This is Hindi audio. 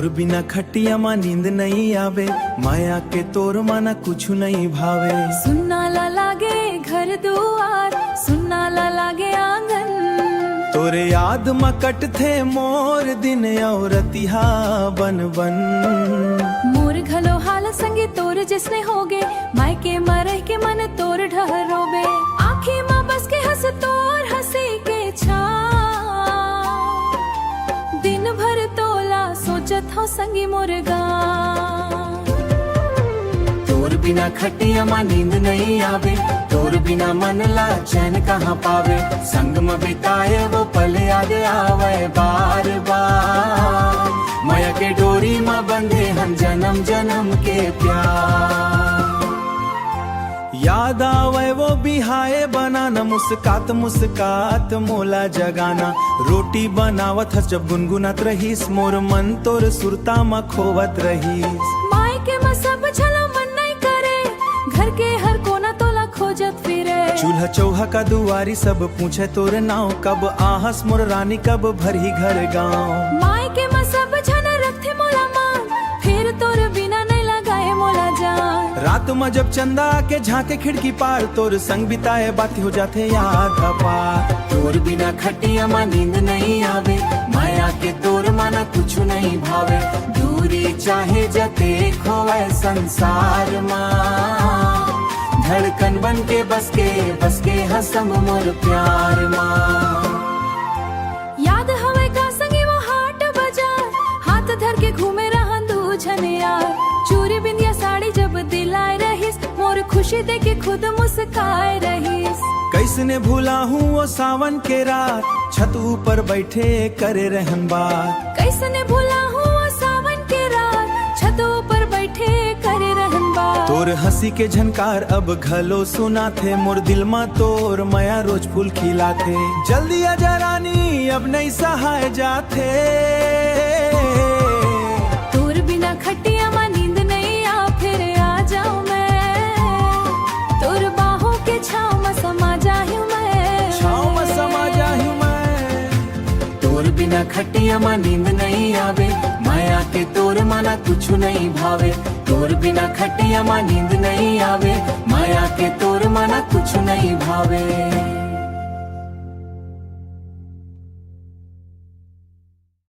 तोर बिना खटिया माँ नींद नहीं आवे, माया के तोर माना कुछ नहीं भावे। सुनना ला लागे घर दुआर, सुनना ला लागे आंगन। तोरे याद माँ कट थे मोर दिन औरतिहा बन बन। मोर घलो हाल संगे तोर जिसने होगे, मायके मरह के मन तोर ढहरोबे। आँखी माँ बस के हंस तोर हंसी के छा, दिन भर तोला सोचत हो संगी मुर्गा। तोर बिना खटिया माँ नींद नहीं आवे, तोर बिना मन ला चैन कहाँ पावे। संग में बिताए वो पल याद आवे बार बार, माया के डोरी माँ बंधे हम जन्म जन्म के प्यार। याद आवे वो बिहाए बनाना, मुस्कात मुस्कात मोला जगाना। रोटी बनावत हस जब गुनगुनात रहीस, मोर मन तोर सुरता माँ खोवत रहीस। माय के माँ सब छलो मन नहीं करे, घर के हर कोना तोला खोजत फिरे। चूल्हा चौहा का दुआरी सब पूछे तोर नाव, कब आहस मोर रानी कब भरी घर गाँव। माय के माँ सब छन रखे मोला मान, फिर तोर बिना नहीं लगाए मोला जान। रात में जब चंदा के झांके खिड़की पार, तोर संग बिताए बात हो जाते याद अपार। तोर बिना खटिया माँ नींद नहीं आवे, माया के तोर माना कुछ नहीं भावे। दूरी चाहे जते खोवे संसार माँ, धड़कन बन के बस के हसम मोर प्यार माँ। याद हवे का संगी वो हाट बाजार, हाथ धर के घूमे रहन दू झने यार। चूरी बिंदिया साड़ी जब दिलाए रहीस, मोर खुशी दे के खुद मुस्काए रहीस। कैसने भूला हूँ वो सावन के रात, छत ऊपर बैठे करे रहन बात। कैसने भूला हूँ वो सावन के रात, छत ऊपर बैठे करे रहन बात। तोर हंसी के झनकार अब घलो सुना थे, मोर दिल में तोर माया रोज फूल खिला थे। जल्दी आजा रानी अब नहीं सहाय जाते, तोर बिना खटिया माँ नींद नहीं आ, फिर आ जाऊं मैं तोर बाहों के छाँव में समा जाऊं मैं। छाँव में समा जाऊं मैं। तोर बिना खटिया माँ नींद नहीं आवे, माया के तोर माना कुछ नहीं भावे। तोर बिना खटिया माँ नींद नहीं आवे, माया के तोर माना कुछ नहीं भावे।